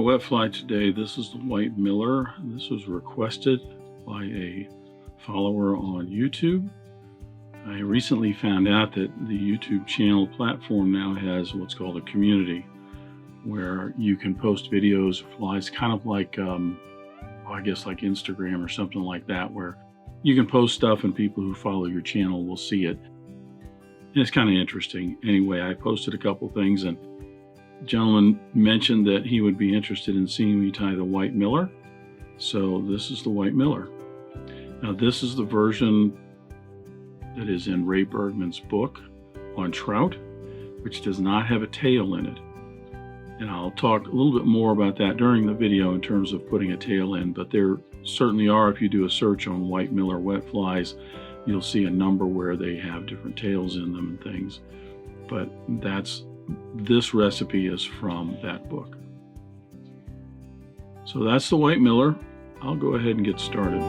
wet fly today. This is the white miller. This was requested by a follower on YouTube. I recently found out that the YouTube channel platform now has what's called a community, where you can post videos of flies, kind of like, I guess like Instagram or something like that, where you can post stuff and people who follow your channel will see it. And it's kind of interesting. Anyway, I posted a couple things, and a gentleman mentioned that he would be interested in seeing me tie the white miller. So this is the white miller. Now this is the version that is in Ray Bergman's book on trout, which does not have a tail in it. And I'll talk a little bit more about that during the video in terms of putting a tail in, but there certainly are. If you do a search on white miller wet flies, you'll see a number where they have different tails in them and things. But this recipe is from that book. So that's the white miller. I'll go ahead and get started.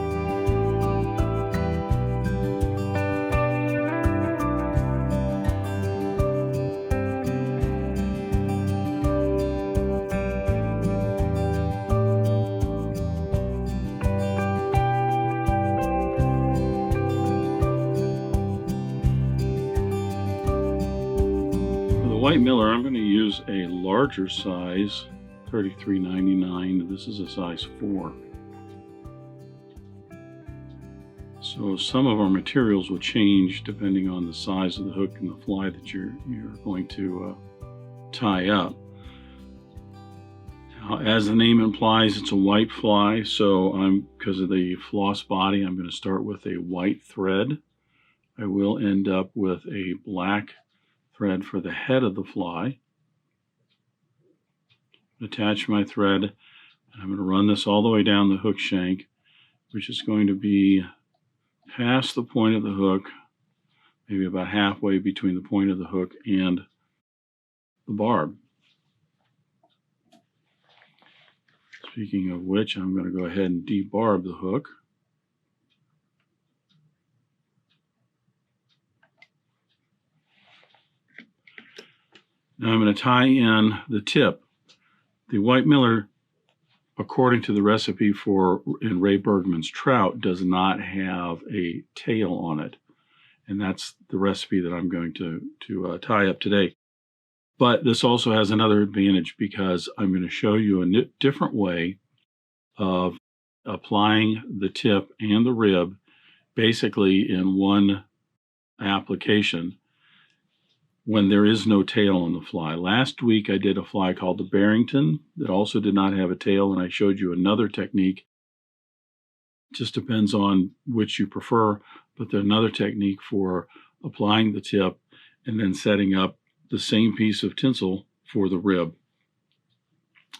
White miller, I'm going to use a larger size, $33.99. This is a size 4. So some of our materials will change depending on the size of the hook and the fly that you're going to tie up. Now, as the name implies, it's a white fly, so because of the floss body, I'm going to start with a white thread. I will end up with a black thread for the head of the fly. Attach my thread, and I'm going to run this all the way down the hook shank, which is going to be past the point of the hook, maybe about halfway between the point of the hook and the barb. Speaking of which, I'm going to go ahead and debarb the hook. Now I'm going to tie in the tip. The white miller, according to the recipe in Ray Bergman's trout, does not have a tail on it. And that's the recipe that I'm going to tie up today. But this also has another advantage, because I'm going to show you a different way of applying the tip and the rib basically in one application, when there is no tail on the fly. Last week I did a fly called the Barrington that also did not have a tail, and I showed you another technique. It just depends on which you prefer, but there's another technique for applying the tip and then setting up the same piece of tinsel for the rib.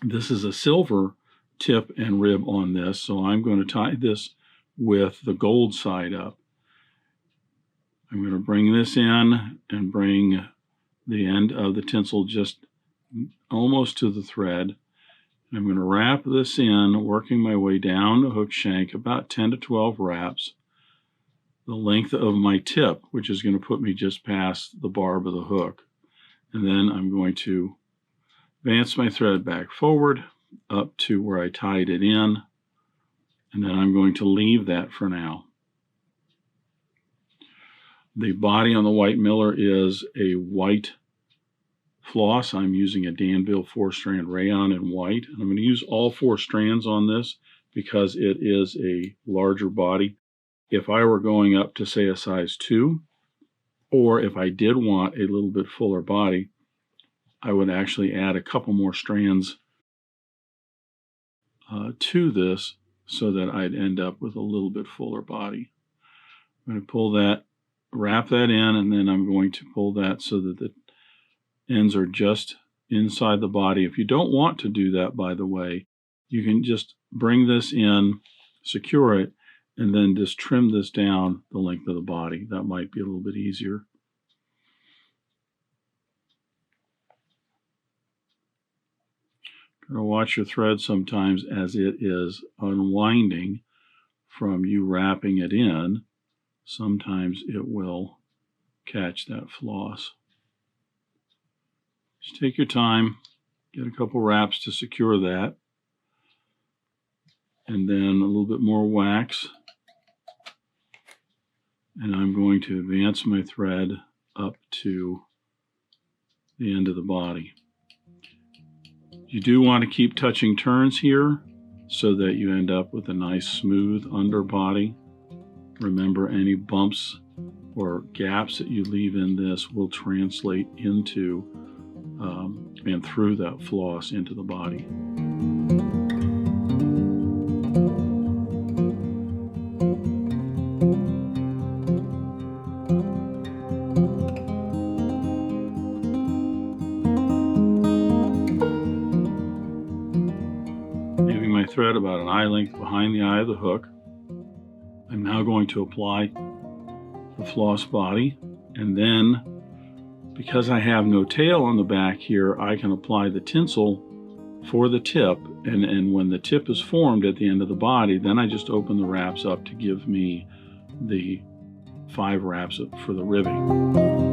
This is a silver tip and rib on this, so I'm going to tie this with the gold side up. I'm going to bring this in and bring the end of the tinsel just almost to the thread. I'm going to wrap this in, working my way down the hook shank, about 10 to 12 wraps, the length of my tip, which is going to put me just past the barb of the hook. And then I'm going to advance my thread back forward up to where I tied it in, and then I'm going to leave that for now. The body on the white miller is a white floss. I'm using a Danville 4-strand rayon in white. And I'm going to use all 4 strands on this because it is a larger body. If I were going up to, say, a size 2, or if I did want a little bit fuller body, I would actually add a couple more strands to this so that I'd end up with a little bit fuller body. I'm going to pull that, wrap that in, and then I'm going to pull that so that the ends are just inside the body. If you don't want to do that, by the way, you can just bring this in, secure it, and then just trim this down the length of the body. That might be a little bit easier. You're going to watch your thread sometimes as it is unwinding from you wrapping it in. Sometimes it will catch that floss. Just take your time, get a couple wraps to secure that. and then a little bit more wax. And I'm going to advance my thread up to the end of the body. You do want to keep touching turns here so that you end up with a nice smooth underbody. Remember, any bumps or gaps that you leave in this will translate into and through that floss into the body. Leaving my thread about an eye length behind the eye of the hook, I'm now going to apply the floss body, and then because I have no tail on the back here, I can apply the tinsel for the tip, and when the tip is formed at the end of the body, then I just open the wraps up to give me the 5 wraps for the ribbing.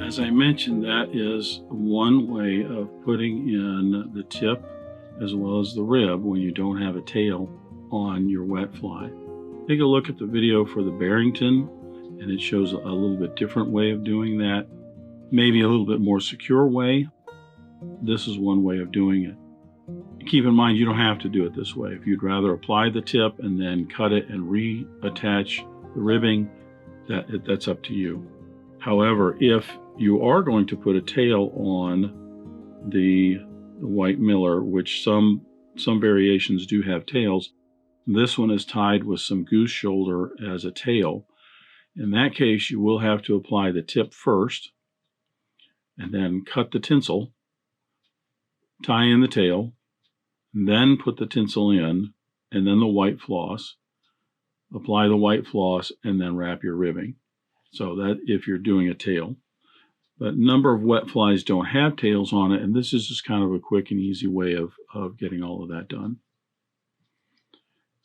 As I mentioned, that is one way of putting in the tip as well as the rib when you don't have a tail on your wet fly. Take a look at the video for the Barrington, and it shows a little bit different way of doing that, maybe a little bit more secure way. This is one way of doing it. Keep in mind, you don't have to do it this way. If you'd rather apply the tip and then cut it and reattach the ribbing, that's up to you. However, if you are going to put a tail on the white miller, which some variations do have tails, this one is tied with some goose shoulder as a tail. In that case, you will have to apply the tip first and then cut the tinsel, tie in the tail, then put the tinsel in, and then the white floss, apply the white floss, and then wrap your ribbing. So that if you're doing a tail. But a number of wet flies don't have tails on it, and this is just kind of a quick and easy way of getting all of that done.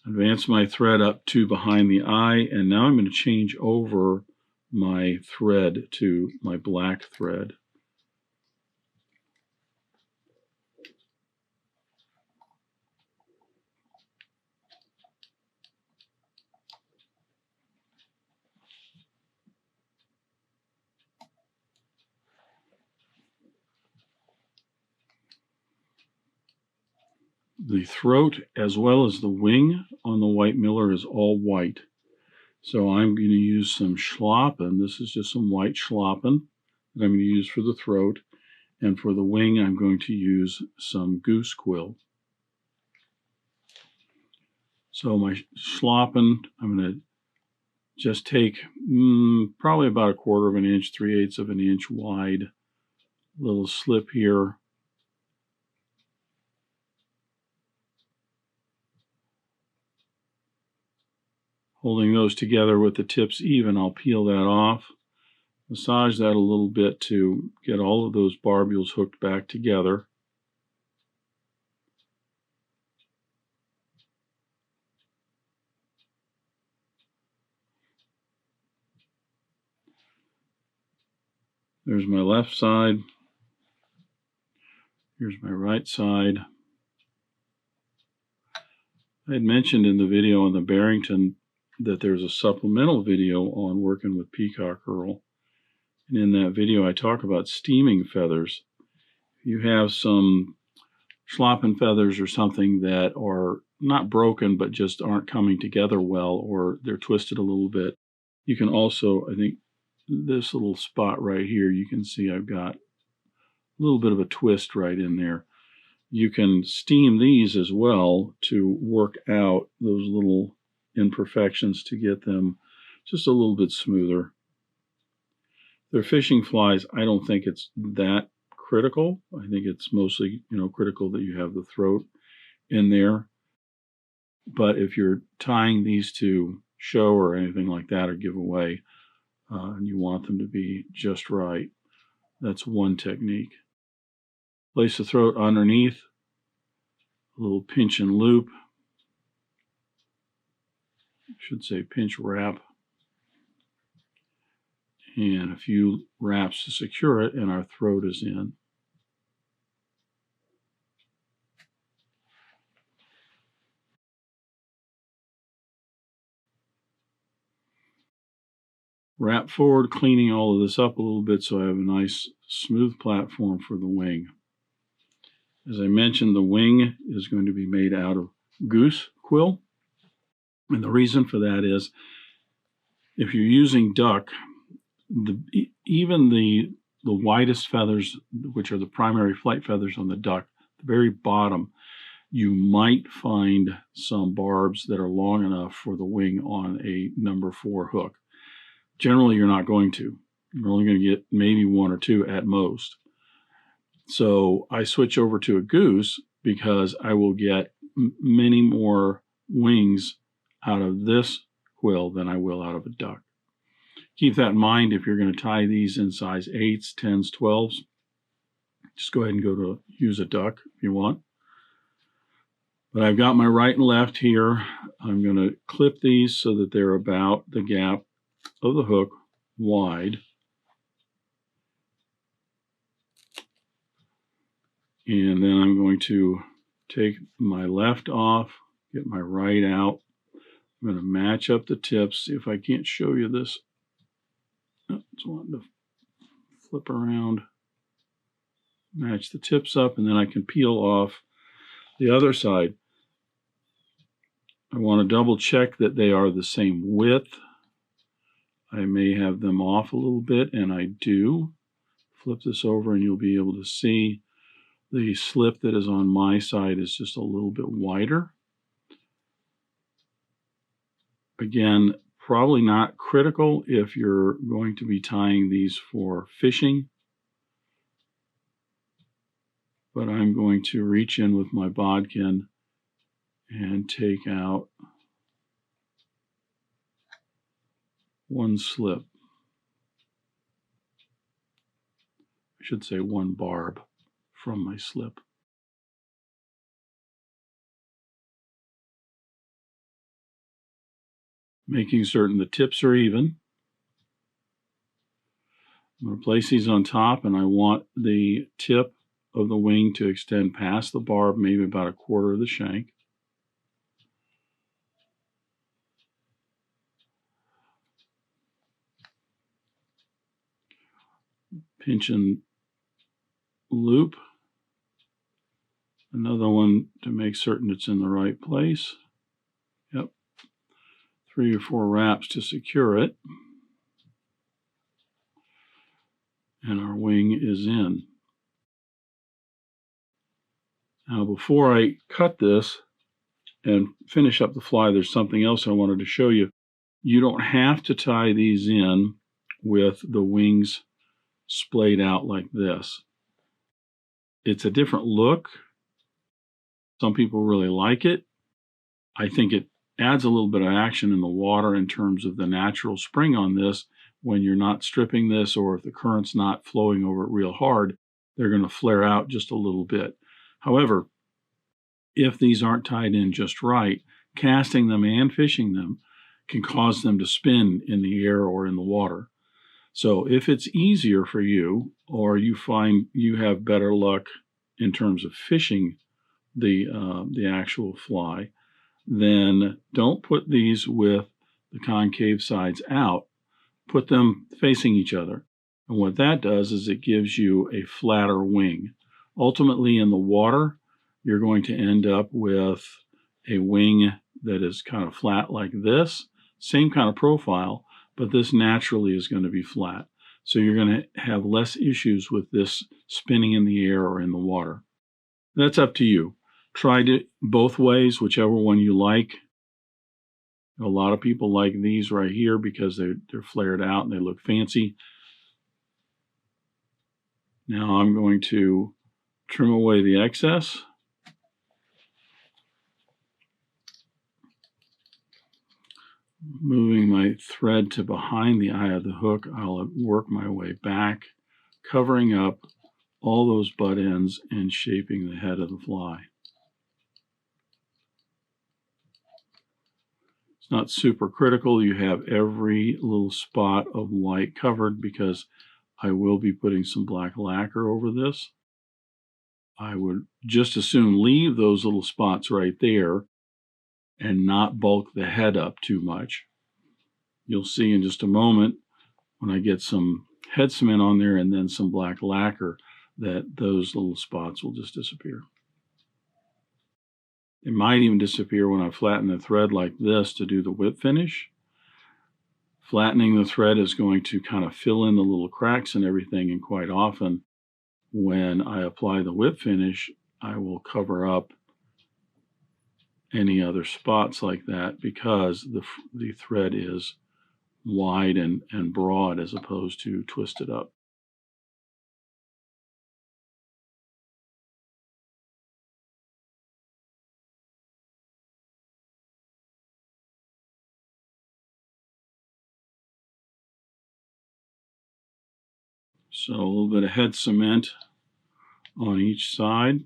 Advance my thread up to behind the eye, and now I'm going to change over my thread to my black thread. The throat as well as the wing on the white miller is all white. So I'm going to use some Schlappen. This is just some white Schlappen that I'm going to use for the throat. And for the wing, I'm going to use some Goose Quill. So my Schlappen, I'm going to just take probably about 1/4 of an inch, 3/8 of an inch wide little slip here. Holding those together with the tips even, I'll peel that off. Massage that a little bit to get all of those barbules hooked back together. There's my left side. Here's my right side. I had mentioned in the video on the Barrington that there's a supplemental video on working with peacock herl. And in that video, I talk about steaming feathers. If you have some Schlappen feathers or something that are not broken but just aren't coming together well, or they're twisted a little bit, you can also, I think, this little spot right here, you can see I've got a little bit of a twist right in there. You can steam these as well to work out those little imperfections to get them just a little bit smoother. They're fishing flies. I don't think it's that critical. I think it's mostly, critical that you have the throat in there. But if you're tying these to show or anything like that or give away, and you want them to be just right, that's one technique. Place the throat underneath, a little pinch and loop. I should say pinch wrap. And a few wraps to secure it, and our throat is in. Wrap forward, cleaning all of this up a little bit so I have a nice smooth platform for the wing. As I mentioned, the wing is going to be made out of goose quill. And the reason for that is if you're using duck, even the widest feathers, which are the primary flight feathers on the duck, the very bottom, you might find some barbs that are long enough for the wing on a number 4 hook. Generally, you're not going to. You're only going to get maybe 1 or 2 at most. So I switch over to a goose because I will get many more wings out of this quill than I will out of a duck. Keep that in mind if you're going to tie these in size 8s, 10s, 12s. Just go ahead and go to use a duck if you want. But I've got my right and left here. I'm going to clip these so that they're about the gap of the hook wide. And then I'm going to take my left off, get my right out. I'm going to match up the tips. See if I can't show you this. Oh, just wanting to flip around, match the tips up, and then I can peel off the other side. I want to double check that they are the same width. I may have them off a little bit, and I do. Flip this over and you'll be able to see the slip that is on my side is just a little bit wider. Again, probably not critical if you're going to be tying these for fishing, but I'm going to reach in with my bodkin and take out one slip. I should say one barb from my slip. Making certain the tips are even. I'm going to place these on top, and I want the tip of the wing to extend past the barb, maybe about 1/4 of the shank. Pinch and loop. Another one to make certain it's in the right place. Yep. 3 or 4 wraps to secure it. And our wing is in. Now, before I cut this and finish up the fly, there's something else I wanted to show you. You don't have to tie these in with the wings splayed out like this. It's a different look. Some people really like it. I think it adds a little bit of action in the water in terms of the natural spring on this. When you're not stripping this, or if the current's not flowing over it real hard, they're going to flare out just a little bit. However, if these aren't tied in just right, casting them and fishing them can cause them to spin in the air or in the water. So if it's easier for you, or you find you have better luck in terms of fishing the actual fly, then don't put these with the concave sides out. Put them facing each other. And what that does is it gives you a flatter wing. Ultimately, in the water, you're going to end up with a wing that is kind of flat like this, same kind of profile, but this naturally is going to be flat. So you're going to have less issues with this spinning in the air or in the water. That's up to you. Try it both ways, whichever one you like. A lot of people like these right here because they're flared out and they look fancy. Now I'm going to trim away the excess. Moving my thread to behind the eye of the hook, I'll work my way back, covering up all those butt ends and shaping the head of the fly. It's not super critical you have every little spot of white covered, because I will be putting some black lacquer over this. I would just as soon leave those little spots right there and not bulk the head up too much. You'll see in just a moment when I get some head cement on there and then some black lacquer that those little spots will just disappear. It might even disappear when I flatten the thread like this to do the whip finish. Flattening the thread is going to kind of fill in the little cracks and everything, and quite often when I apply the whip finish, I will cover up any other spots like that because the thread is wide and broad as opposed to twisted up. So a little bit of head cement on each side.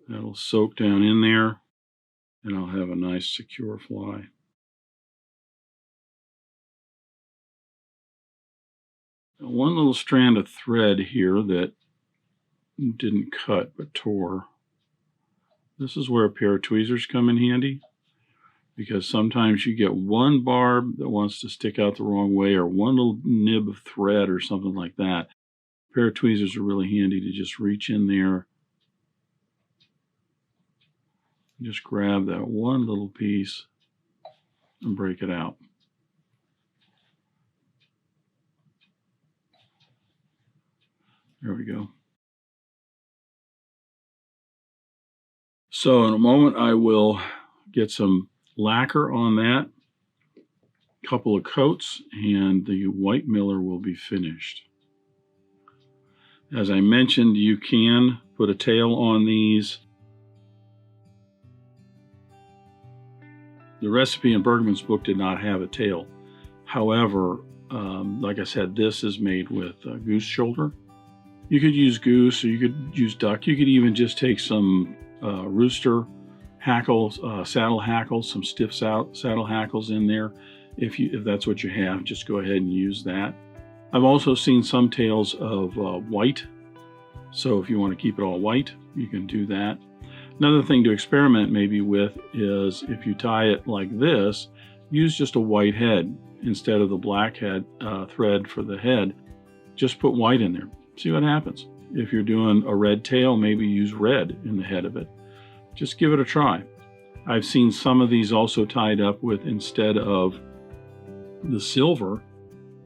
That'll soak down in there, and I'll have a nice secure fly. Now, one little strand of thread here that didn't cut but tore. This is where a pair of tweezers come in handy, because sometimes you get one barb that wants to stick out the wrong way, or one little nib of thread or something like that. A pair of tweezers are really handy to just reach in there, just grab that one little piece and break it out. There we go. So in a moment I will get some lacquer on that, a couple of coats, and the white Mylar will be finished. As I mentioned, you can put a tail on these. The recipe in Bergman's book did not have a tail. However, like I said, this is made with goose shoulder. You could use goose, or you could use duck. You could even just take some rooster hackles, saddle hackles, some stiff saddle hackles in there. If that's what you have, just go ahead and use that. I've also seen some tails of white, so if you want to keep it all white, you can do that. Another thing to experiment maybe with is if you tie it like this, use just a white head instead of the black head thread for the head. Just put white in there. See what happens. If you're doing a red tail, maybe use red in the head of it. Just give it a try. I've seen some of these also tied up with, instead of the silver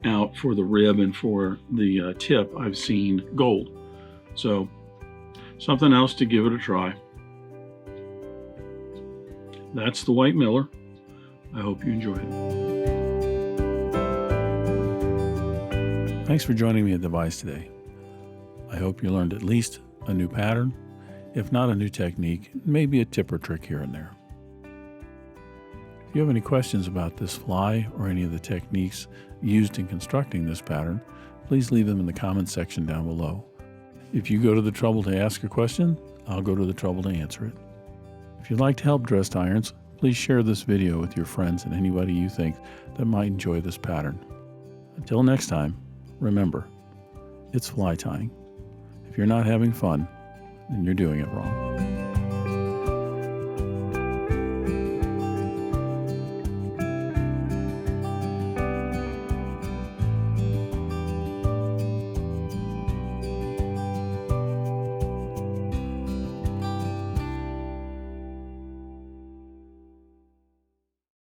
out for the rib and for the tip, I've seen gold. So something else to give it a try. That's the white Mylar. I hope you enjoyed it. Thanks for joining me at Devise today. I hope you learned at least a new pattern, if not a new technique, maybe a tip or trick here and there. If you have any questions about this fly or any of the techniques used in constructing this pattern, please leave them in the comments section down below. If you go to the trouble to ask a question, I'll go to the trouble to answer it. If you'd like to help dressed irons, please share this video with your friends and anybody you think that might enjoy this pattern. Until next time, remember, it's fly tying. If you're not having fun, then you're doing it wrong.